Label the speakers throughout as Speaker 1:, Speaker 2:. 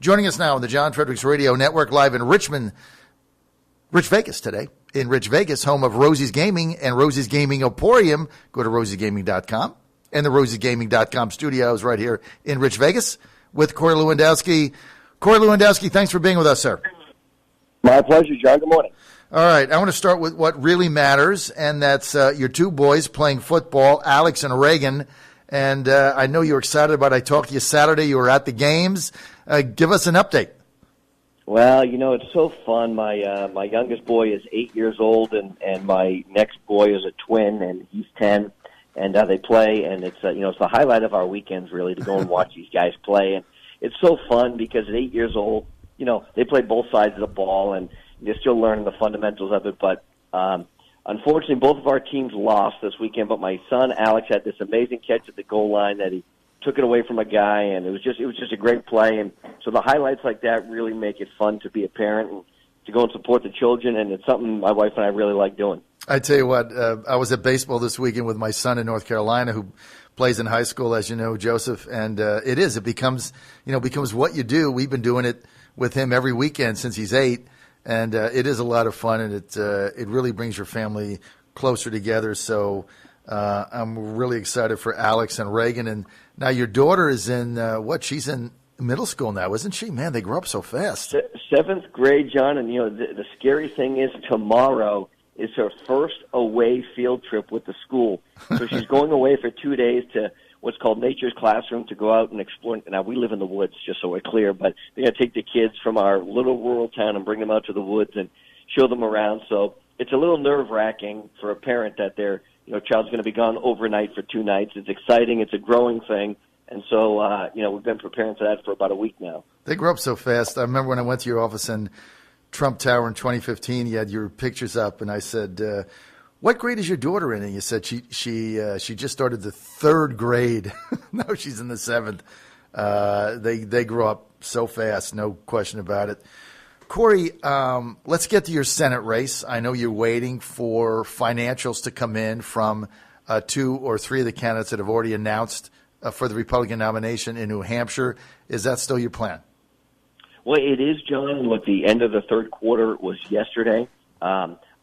Speaker 1: Joining us now on the John Fredericks Radio Network, live in Rich Vegas today. In Rich Vegas, home of Rosie's Gaming and Rosie's Gaming Emporium. Go to rosiegaming.com. And the rosiegaming.com studios right here in Rich Vegas with Corey Lewandowski. Corey Lewandowski, thanks for being with us, sir.
Speaker 2: My pleasure, John. Good morning.
Speaker 1: All right, I want to start with what really matters, and that's your two boys playing football, Alex and Reagan. And I know you're excited about it. I talked to you Saturday. You were at the games. Give us an update.
Speaker 2: Well, it's so fun. My youngest boy is 8 years old, and my next boy is a twin, and he's 10. And they play, and it's it's the highlight of our weekends, really, to go and watch these guys play. And it's so fun because at 8 years old, they play both sides of the ball, and they're still learning the fundamentals of it. But unfortunately, both of our teams lost this weekend. But my son Alex had this amazing catch at the goal line that he took it away from a guy, and it was just a great play. And so the highlights like that really make it fun to be a parent and to go and support the children. And it's something my wife and I really like doing. I
Speaker 1: tell you what, I was at baseball this weekend with my son in North Carolina, who plays in high school, as you know, Joseph. And it becomes what you do. We've been doing it with him every weekend since he's 8. And it is a lot of fun, and it really brings your family closer together. So I'm really excited for Alex and Reagan. And now your daughter is in she's in middle school now, isn't she? Man, they grow up so fast.
Speaker 2: 7th grade, John. And the scary thing is tomorrow is her first away field trip with the school. So she's going away for 2 days to what's called Nature's Classroom to go out and explore. Now, we live in the woods, just so we're clear, but they're going to take the kids from our little rural town and bring them out to the woods and show them around. So it's a little nerve-wracking for a parent that their child's going to be gone overnight for 2 nights. It's exciting. It's a growing thing. And so, we've been preparing for that for about a week now.
Speaker 1: They grow up so fast. I remember when I went to your office in Trump Tower in 2015, you had your pictures up, and I said, what grade is your daughter in? And you said she just started the 3rd grade. Now she's in the 7th. They grow up so fast, no question about it. Corey, let's get to your Senate race. I know you're waiting for financials to come in from 2 or 3 of the candidates that have already announced for the Republican nomination in New Hampshire. Is that still your plan?
Speaker 2: Well, it is, John. Look, the end of the third quarter was yesterday.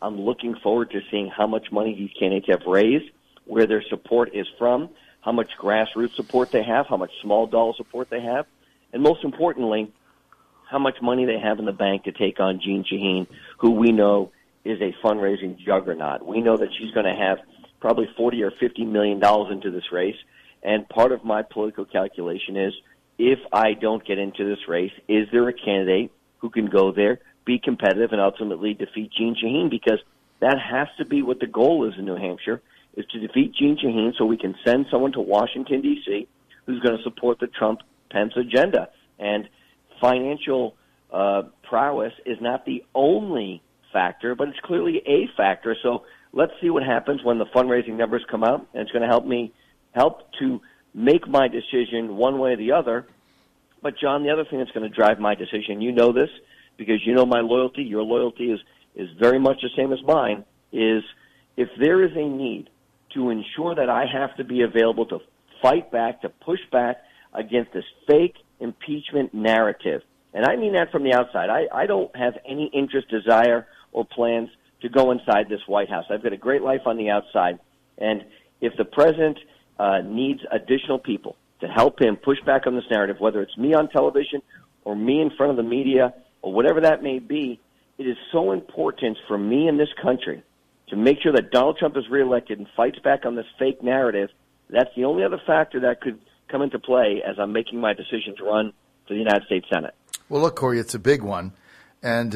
Speaker 2: I'm looking forward to seeing how much money these candidates have raised, where their support is from, how much grassroots support they have, how much small dollar support they have, and most importantly, how much money they have in the bank to take on Jeanne Shaheen, who we know is a fundraising juggernaut. We know that she's going to have probably $40 or $50 million into this race, and part of my political calculation is, if I don't get into this race, is there a candidate who can go there, be competitive, and ultimately defeat Jeanne Shaheen? Because that has to be what the goal is in New Hampshire, is to defeat Jeanne Shaheen so we can send someone to Washington, D.C. who's going to support the Trump-Pence agenda. And financial prowess is not the only factor, but it's clearly a factor. So let's see what happens when the fundraising numbers come out, and it's going to help to make my decision one way or the other. But, John, the other thing that's going to drive my decision, you know this, because you know my loyalty, your loyalty is very much the same as mine, is if there is a need to ensure that I have to be available to fight back, to push back against this fake impeachment narrative. And I mean that from the outside. I don't have any interest, desire, or plans to go inside this White House. I've got a great life on the outside. And if the president needs additional people to help him push back on this narrative, whether it's me on television or me in front of the media or whatever that may be, it is so important for me in this country to make sure that Donald Trump is reelected and fights back on this fake narrative. That's the only other factor that could come into play as I'm making my decision to run for the United States Senate.
Speaker 1: Well, look, Corey, it's a big one, and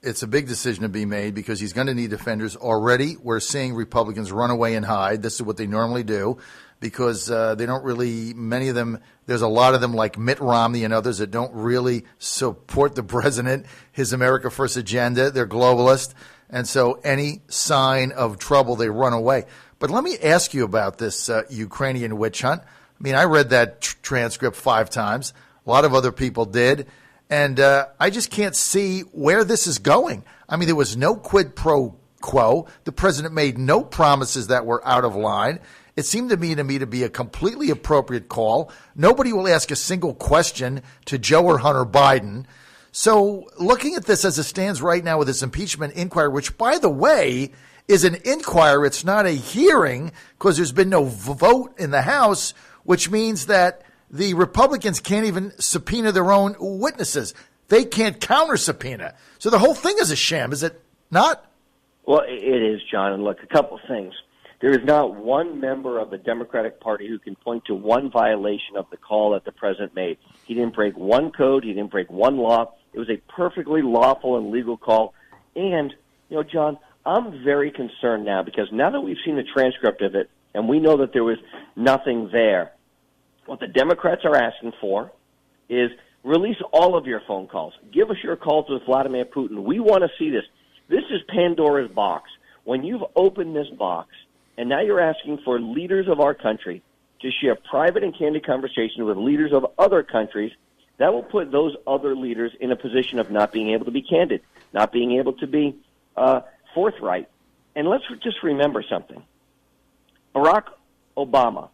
Speaker 1: it's a big decision to be made because he's going to need defenders. Already, we're seeing Republicans run away and hide. This is what they normally do because they don't really, many of them, there's a lot of them like Mitt Romney and others that don't really support the president, his America First agenda. They're globalist. And so any sign of trouble, they run away. But let me ask you about this Ukrainian witch hunt. I mean, I read that transcript 5 times. A lot of other people did. And I just can't see where this is going. I mean, there was no quid pro quo. The president made no promises that were out of line. It seemed to me to be a completely appropriate call. Nobody will ask a single question to Joe or Hunter Biden. So looking at this as it stands right now with this impeachment inquiry, which, by the way, is an inquiry, it's not a hearing because there's been no vote in the House, which means that the Republicans can't even subpoena their own witnesses. They can't counter subpoena. So the whole thing is a sham, is it not?
Speaker 2: Well, it is, John. And look, a couple things. There is not one member of the Democratic Party who can point to one violation of the call that the president made. He didn't break one code. He didn't break one law. It was a perfectly lawful and legal call. And, John, I'm very concerned now because now that we've seen the transcript of it and we know that there was nothing there, what the Democrats are asking for is release all of your phone calls. Give us your calls with Vladimir Putin. We want to see this. This is Pandora's box. When you've opened this box and now you're asking for leaders of our country to share private and candid conversations with leaders of other countries, that will put those other leaders in a position of not being able to be candid, not being able to be forthright. And let's just remember something. Barack Obama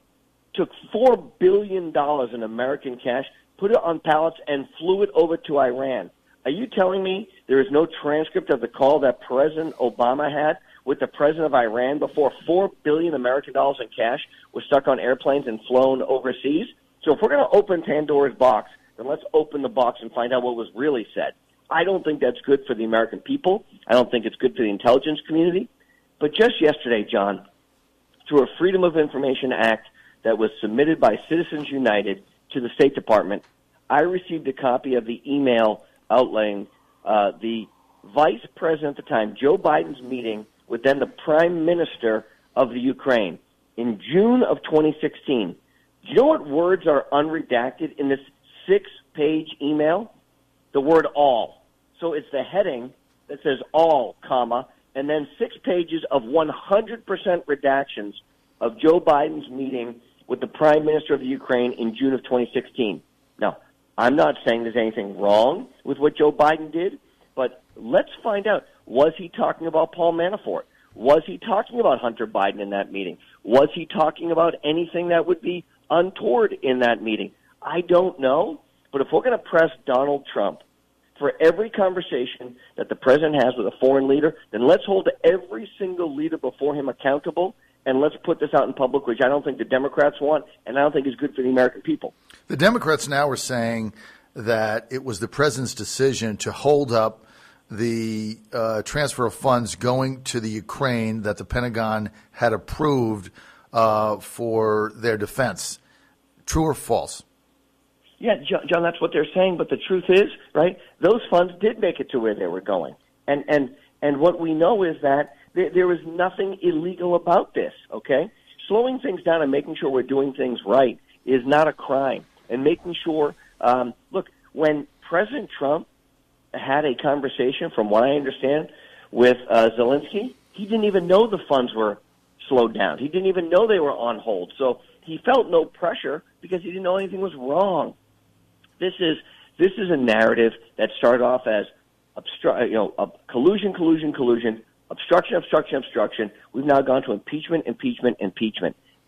Speaker 2: took $4 billion in American cash, put it on pallets, and flew it over to Iran. Are you telling me there is no transcript of the call that President Obama had with the president of Iran before $4 billion American dollars in cash was stuck on airplanes and flown overseas? So if we're going to open Pandora's box, then let's open the box and find out what was really said. I don't think that's good for the American people. I don't think it's good for the intelligence community. But just yesterday, John, through a Freedom of Information Act that was submitted by Citizens United to the State Department, I received a copy of the email outlaying the vice president at the time, Joe Biden's meeting with then the prime minister of the Ukraine in June of 2016. Do you know what words are unredacted in this 6-page email? The word all. So it's the heading that says all, comma, and then 6 pages of 100% redactions of Joe Biden's meeting with the Prime Minister of the Ukraine in June of 2016. Now, I'm not saying there's anything wrong with what Joe Biden did, but let's find out. Was he talking about Paul Manafort? Was he talking about Hunter Biden in that meeting? Was he talking about anything that would be untoward in that meeting? I don't know, but if we're going to press Donald Trump for every conversation that the president has with a foreign leader, then let's hold every single leader before him accountable, and let's put this out in public, which I don't think the Democrats want, and I don't think is good for the American people.
Speaker 1: The Democrats now are saying that it was the president's decision to hold up the transfer of funds going to the Ukraine that the Pentagon had approved for their defense. True or false?
Speaker 2: Yeah, John, that's what they're saying. But the truth is, right, those funds did make it to where they were going. And what we know is that there was nothing illegal about this, okay? Slowing things down and making sure we're doing things right is not a crime. And making sure, look, when President Trump had a conversation, from what I understand, with Zelensky, he didn't even know the funds were slowed down. He didn't even know they were on hold. So he felt no pressure because he didn't know anything was wrong. This is a narrative that started off as collusion, obstruction. We've now gone to impeachment.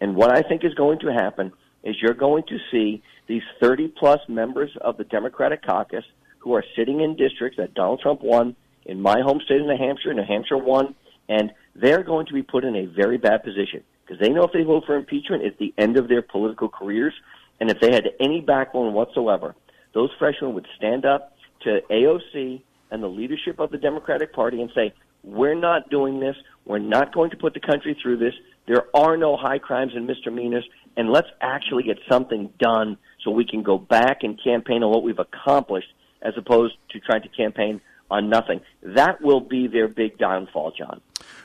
Speaker 2: And what I think is going to happen is you're going to see these 30-plus members of the Democratic caucus who are sitting in districts that Donald Trump won, in my home state of New Hampshire won, and they're going to be put in a very bad position because they know if they vote for impeachment, it's the end of their political careers. And if they had any backbone whatsoever, those freshmen would stand up to AOC and the leadership of the Democratic Party and say, we're not doing this. We're not going to put the country through this. There are no high crimes and misdemeanors, and let's actually get something done so we can go back and campaign on what we've accomplished as opposed to trying to campaign on nothing. That will be their big downfall, John.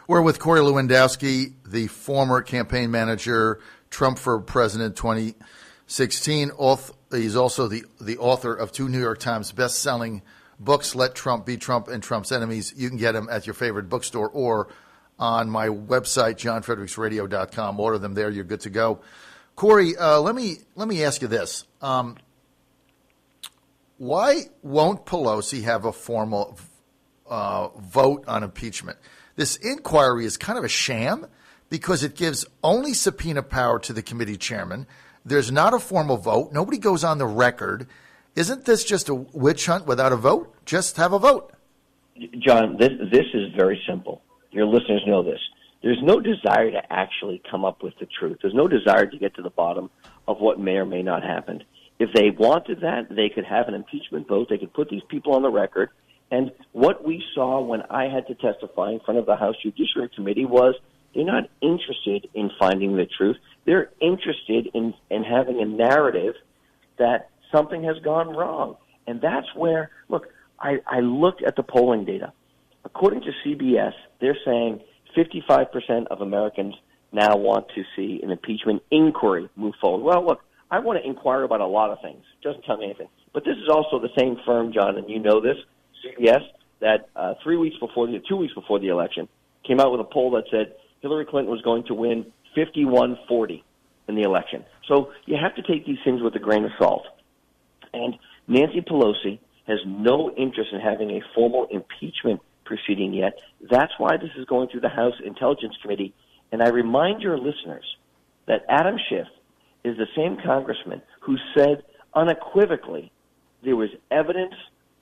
Speaker 1: We're with Corey Lewandowski, the former campaign manager, Trump for President 2016. He's also the author of 2 New York Times best-selling books, Let Trump Be Trump and Trump's Enemies. You can get them at your favorite bookstore or on my website, johnfredericksradio.com. Order them there. You're good to go. Corey, let me ask you this. Why won't Pelosi have a formal vote on impeachment? This inquiry is kind of a sham because it gives only subpoena power to the committee chairman. There's not a formal vote. Nobody goes on the record. Isn't this just a witch hunt without a vote? Just have a vote.
Speaker 2: John, this is very simple. Your listeners know this. There's no desire to actually come up with the truth. There's no desire to get to the bottom of what may or may not happen. If they wanted that, they could have an impeachment vote. They could put these people on the record. And what we saw when I had to testify in front of the House Judiciary Committee was they're not interested in finding the truth. They're interested in having a narrative that something has gone wrong. And that's where, look, I looked at the polling data. According to CBS, they're saying 55% of Americans now want to see an impeachment inquiry move forward. Well, look, I want to inquire about a lot of things. It doesn't tell me anything. But this is also the same firm, John, and you know this, CBS, that 2 weeks before the election came out with a poll that said Hillary Clinton was going to win 51-40 in the election. So you have to take these things with a grain of salt. And Nancy Pelosi has no interest in having a formal impeachment proceeding yet. That's why this is going through the House Intelligence Committee. And I remind your listeners that Adam Schiff is the same congressman who said unequivocally there was evidence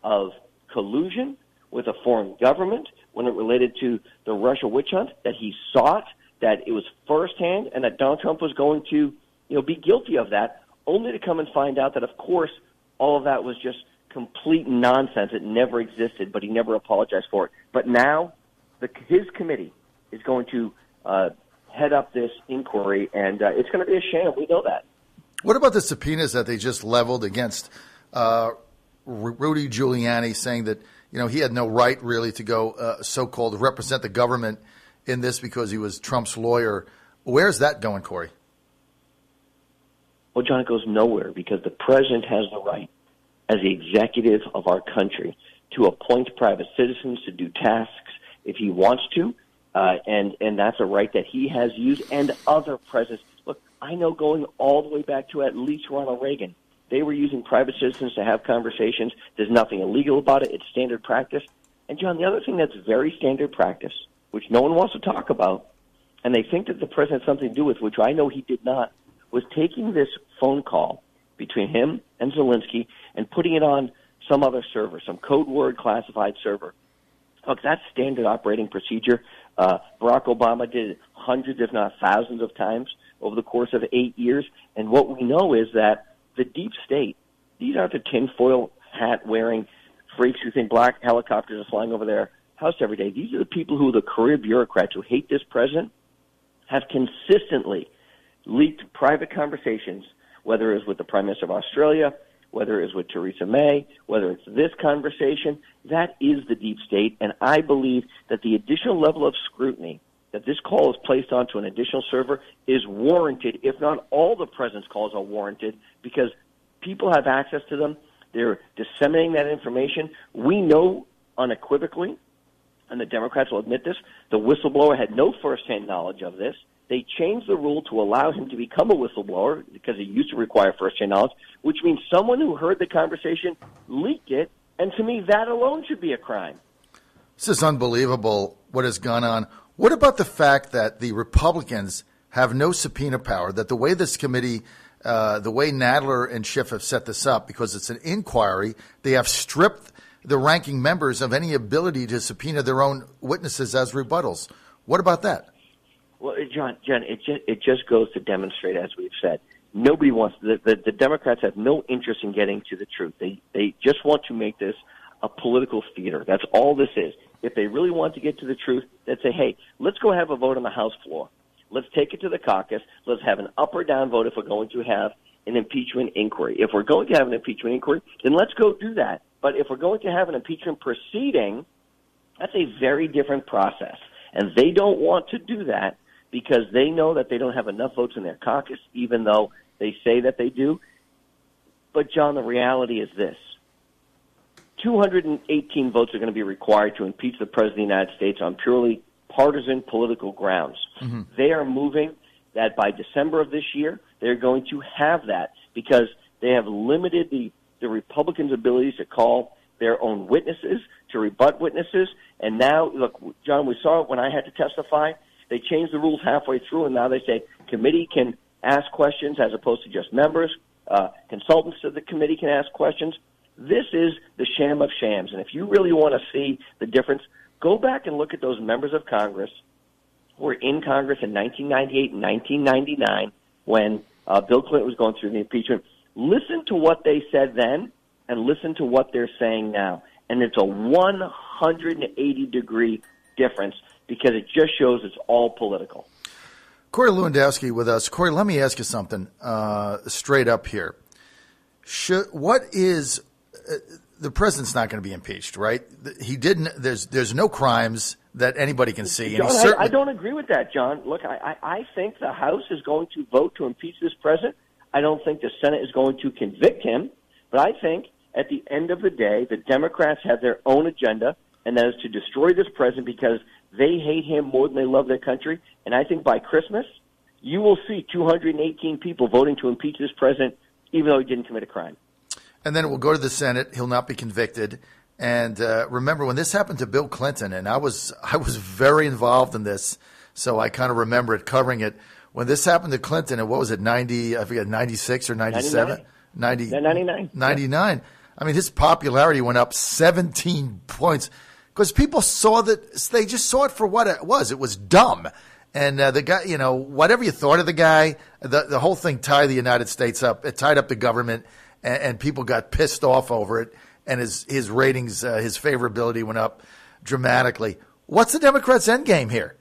Speaker 2: of collusion with a foreign government when it related to the Russia witch hunt, that he saw it, that it was firsthand, and that Donald Trump was going to, be guilty of that, only to come and find out that, of course, all of that was just complete nonsense. It never existed, but he never apologized for it. But now his committee is going to head up this inquiry, and it's going to be a sham. We know that.
Speaker 1: What about the subpoenas that they just leveled against Rudy Giuliani, saying that he had no right really to go so-called represent the government in this because he was Trump's lawyer? Where's that going, Corey?
Speaker 2: Well, John, it goes nowhere because the president has the right as the executive of our country to appoint private citizens to do tasks if he wants to, and that's a right that he has used, and other presidents. Look, I know going all the way back to at least Ronald Reagan, they were using private citizens to have conversations. There's nothing illegal about it. It's standard practice. And, John, the other thing that's very standard practice, which no one wants to talk about, and they think that the president had something to do with, which I know he did not, was taking this phone call between him and Zelensky and putting it on some other server, some code word classified server. Look, that's standard operating procedure. Barack Obama did it hundreds, if not thousands of times over the course of 8 years. And what we know is that the deep state, these aren't the tinfoil hat-wearing freaks who think black helicopters are flying over their house every day. These are the people who are the career bureaucrats who hate this president, have consistently leaked private conversations, whether it's with the Prime Minister of Australia, whether it's with Theresa May, whether it's this conversation. That is the deep state, and I believe that the additional level of scrutiny that this call is placed onto an additional server is warranted, if not all the president's calls are warranted, because people have access to them. They're disseminating that information. We know unequivocally, and the Democrats will admit this, the whistleblower had no firsthand knowledge of this. They changed the rule to allow him to become a whistleblower because he used to require first-hand knowledge, which means someone who heard the conversation leaked it, and to me, that alone should be a crime.
Speaker 1: This is unbelievable what has gone on. What about the fact that the Republicans have no subpoena power, that the way this committee, the way Nadler and Schiff have set this up, because it's an inquiry, they have stripped the ranking members of any ability to subpoena their own witnesses as rebuttals. What about that?
Speaker 2: Well, John, it just goes to demonstrate, as we've said, nobody wants the Democrats have no interest in getting to the truth. They just want to make this a political theater. That's all this is. If they really want to get to the truth, they'd say, hey, let's go have a vote on the House floor. Let's take it to the caucus. Let's have an up or down vote if we're going to have an impeachment inquiry. If we're going to have an impeachment inquiry, then let's go do that. But if we're going to have an impeachment proceeding, that's a very different process. And they don't want to do that because they know that they don't have enough votes in their caucus, even though they say that they do. But, John, the reality is this. 218 votes are going to be required to impeach the President of the United States on purely partisan political grounds. Mm-hmm. They are moving that by December of this year, they're going to have that because they have limited the Republicans' abilities to call their own witnesses, to rebut witnesses. And now, look, John, we saw it when I had to testify. They changed the rules halfway through, and now they say committee can ask questions as opposed to just members. Consultants to the committee can ask questions. This is the sham of shams. And if you really want to see the difference, go back and look at those members of Congress who were in Congress in 1998 and 1999 when Bill Clinton was going through the impeachment. Listen to what they said then and listen to what they're saying now. And it's a 180-degree difference because it just shows it's all political.
Speaker 1: Corey Lewandowski with us. Corey, let me ask you something straight up here. The president's not going to be impeached, right? He didn't. There's no crimes that anybody can see.
Speaker 2: John, I don't agree with that, John. Look, I think the House is going to vote to impeach this president. I don't think the Senate is going to convict him. But I think at the end of the day, the Democrats have their own agenda, and that is to destroy this president because they hate him more than they love their country. And I think by Christmas, you will see 218 people voting to impeach this president, even though he didn't commit a crime.
Speaker 1: And then it will go to the Senate. He'll not be convicted. And remember, when this happened to Bill Clinton, and I was very involved in this, so I kind of remember it, covering it. When this happened to Clinton, and what was it, 90, I forget, 96 or 97?
Speaker 2: 99.
Speaker 1: 99. I mean, his popularity went up 17 points because people saw that, they just saw it for what it was. It was dumb. And the guy, whatever you thought of the guy, the whole thing tied the United States up. It tied up the government, and people got pissed off over it. And his ratings, his favorability went up dramatically. What's the Democrats' end game here?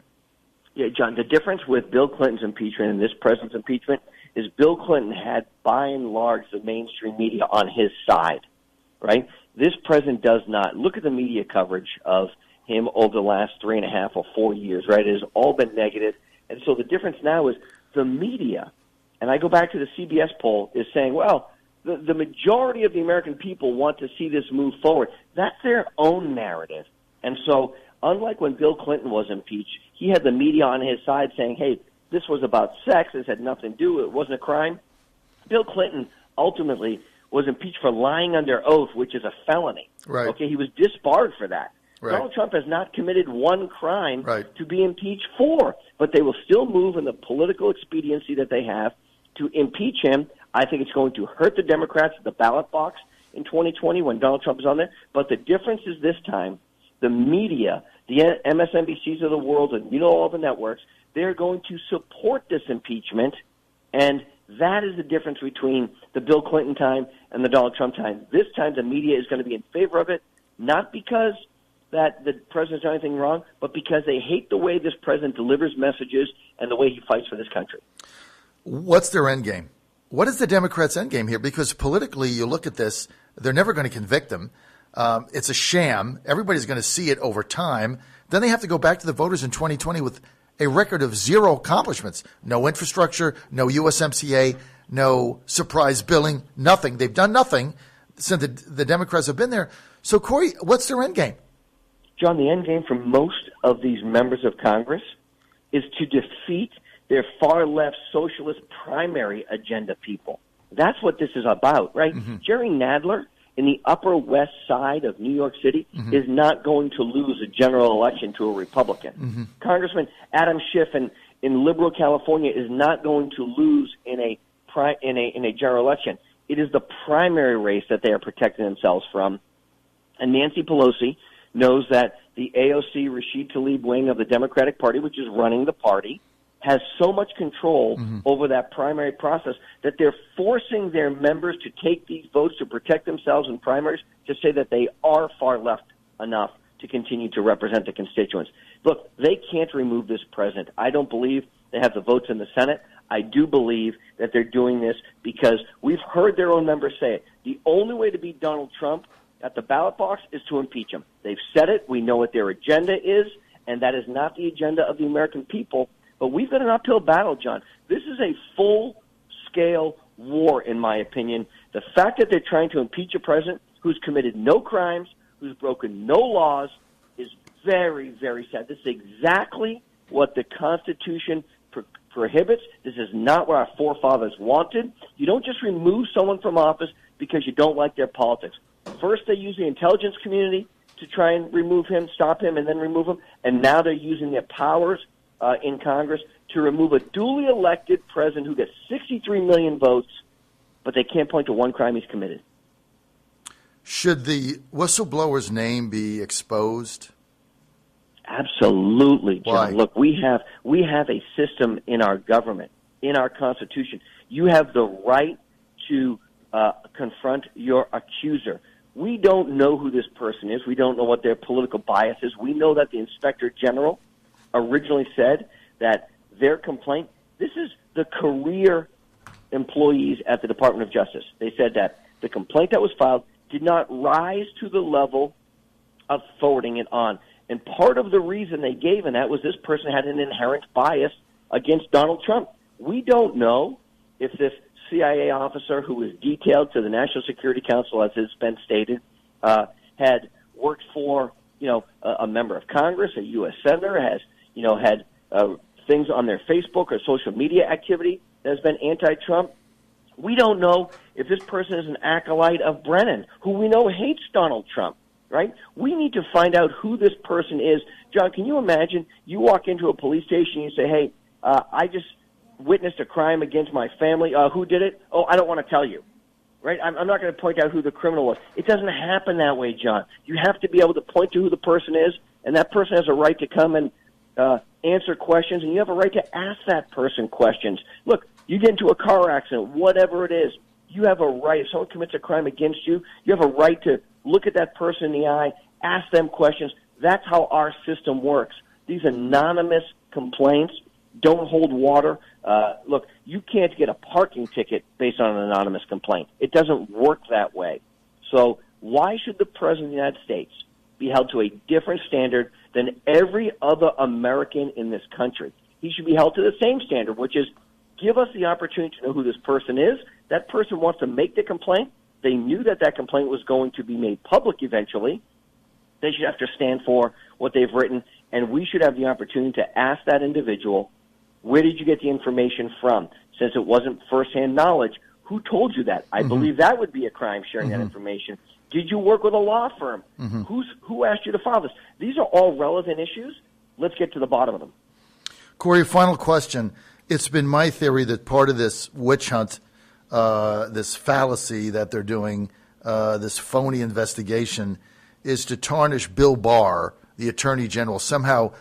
Speaker 2: Yeah, John, the difference with Bill Clinton's impeachment and this president's impeachment is Bill Clinton had, by and large, the mainstream media on his side, right? This president does not. Look at the media coverage of him over the last 3.5 or 4 years, right? It has all been negative. And so the difference now is the media, and I go back to the CBS poll, is saying, well, the majority of the American people want to see this move forward. That's their own narrative. And so unlike when Bill Clinton was impeached, he had the media on his side saying, hey, this was about sex. This had nothing to do. It wasn't a crime. Bill Clinton ultimately was impeached for lying under oath, which is a felony.
Speaker 1: Right.
Speaker 2: Okay, he was disbarred for that.
Speaker 1: Right.
Speaker 2: Donald Trump has not committed one crime
Speaker 1: right.
Speaker 2: to be impeached for, but they will still move in the political expediency that they have to impeach him. I think it's going to hurt the Democrats at the ballot box in 2020 when Donald Trump is on there. But the difference is this time, the media, the MSNBCs of the world, and all the networks, they're going to support this impeachment, and that is the difference between the Bill Clinton time and the Donald Trump time. This time the media is going to be in favor of it, not because that the president's done anything wrong, but because they hate the way this president delivers messages and the way he fights for this country.
Speaker 1: What's their end game? What is the Democrats' end game here? Because politically, you look at this, they're never going to convict him. It's a sham. Everybody's going to see it over time. Then they have to go back to the voters in 2020 with a record of zero accomplishments. No infrastructure, no USMCA, no surprise billing, nothing. They've done nothing since the Democrats have been there. So, Corey, what's their end game?
Speaker 2: John, the end game for most of these members of Congress is to defeat their far-left socialist primary agenda people. That's what this is about, right? Mm-hmm. Jerry Nadler in the Upper West Side of New York City mm-hmm. is not going to lose a general election to a Republican. Mm-hmm. Congressman Adam Schiff in liberal California is not going to lose in a general election. It is the primary race that they are protecting themselves from. And Nancy Pelosi knows that the AOC Rashid Tlaib wing of the Democratic Party, which is running the party, has so much control mm-hmm. over that primary process that they're forcing their members to take these votes to protect themselves in primaries to say that they are far left enough to continue to represent the constituents. Look, they can't remove this president. I don't believe they have the votes in the Senate. I do believe that they're doing this because we've heard their own members say it. The only way to beat Donald Trump at the ballot box is to impeach him. They've said it. We know what their agenda is, and that is not the agenda of the American people. But we've got an uphill battle, John. This is a full-scale war, in my opinion. The fact that they're trying to impeach a president who's committed no crimes, who's broken no laws, is very, very sad. This is exactly what the Constitution prohibits. This is not what our forefathers wanted. You don't just remove someone from office because you don't like their politics. First, they use the intelligence community to try and remove him, stop him, and then remove him. And now they're using their powers in Congress to remove a duly elected president who gets 63 million votes, but they can't point to one crime he's committed.
Speaker 1: Should the whistleblower's name be exposed?
Speaker 2: Absolutely, John.
Speaker 1: Why?
Speaker 2: Look, we have a system in our government, in our Constitution. You have the right to confront your accuser. We don't know who this person is. We don't know what their political bias is. We know that the Inspector General originally said that their complaint, this is the career employees at the Department of Justice. They said that the complaint that was filed did not rise to the level of forwarding it on. And part of the reason they gave in that was this person had an inherent bias against Donald Trump. We don't know if this CIA officer who was detailed to the National Security Council, as has been stated, had worked for, a member of Congress, a U.S. senator, has, had things on their Facebook or social media activity that has been anti-Trump. We don't know if this person is an acolyte of Brennan, who we know hates Donald Trump, right? We need to find out who this person is. John, can you imagine you walk into a police station and you say, hey, I just witnessed a crime against my family. Who did it? Oh, I don't want to tell you, right? I'm not going to point out who the criminal was. It doesn't happen that way, John. You have to be able to point to who the person is, and that person has a right to come and answer questions, and you have a right to ask that person questions. Look, you get into a car accident, whatever it is, you have a right. If someone commits a crime against you, you have a right to look at that person in the eye, ask them questions. That's how our system works. These anonymous complaints don't hold water. Look, you can't get a parking ticket based on an anonymous complaint. It doesn't work that way. So why should the President of the United States be held to a different standard than every other American in this country? He should be held to the same standard, which is give us the opportunity to know who this person is. That person wants to make the complaint. They knew that that complaint was going to be made public eventually. They should have to stand for what they've written, and we should have the opportunity to ask that individual, where did you get the information from? Since it wasn't firsthand knowledge, who told you that? I believe that would be a crime, sharing that information. Did you work with a law firm? Who asked you to file this? These are all relevant issues. Let's get to the bottom of them.
Speaker 1: Corey, final question. It's been my theory that part of this witch hunt, this fallacy that they're doing, this phony investigation, is to tarnish Bill Barr, the Attorney General, somehow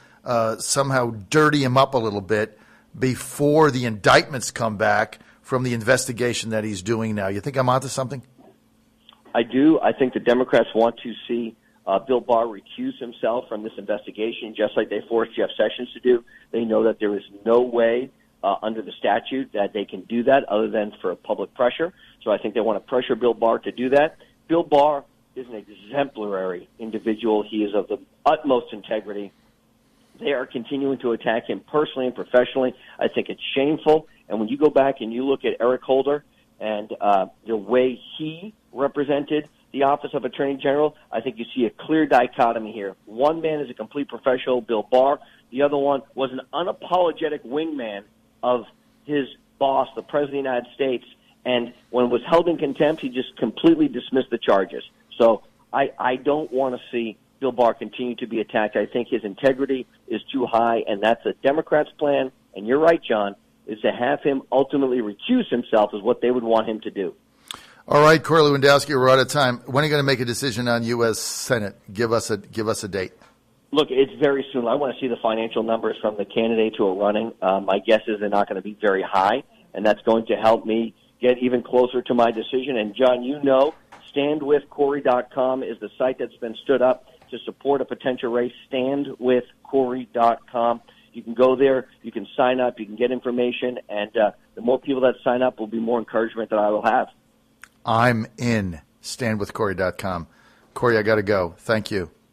Speaker 1: dirty him up a little bit before the indictments come back from the investigation that he's doing now. You think I'm onto something?
Speaker 2: I do. I think the Democrats want to see Bill Barr recuse himself from this investigation, just like they forced Jeff Sessions to do. They know that there is no way under the statute that they can do that other than for public pressure. So I think they want to pressure Bill Barr to do that. Bill Barr is an exemplary individual. He is of the utmost integrity. They are continuing to attack him personally and professionally. I think it's shameful. And when you go back and you look at Eric Holder and the way he represented the Office of Attorney General, I think you see a clear dichotomy here. One man is a complete professional, Bill Barr. The other one was an unapologetic wingman of his boss, the President of the United States. And when it was held in contempt, he just completely dismissed the charges. So I don't want to see Bill Barr continue to be attacked. I think his integrity is too high, and that's a Democrat's plan. And you're right, John, is to have him ultimately recuse himself is what they would want him to do.
Speaker 1: All right, Corey Lewandowski, we're out of time. When are you going to make a decision on U.S. Senate? Give us a date.
Speaker 2: Look, it's very soon. I want to see the financial numbers from the candidates who are running. My guess is they're not going to be very high, and that's going to help me get even closer to my decision. And, John, you know, standwithcorey.com is the site that's been stood up to support a potential race, standwithcorey.com. You can go there, you can sign up, you can get information, and the more people that sign up will be more encouragement that I will have.
Speaker 1: I'm in, standwithcorey.com. Corey, I got to go. Thank you.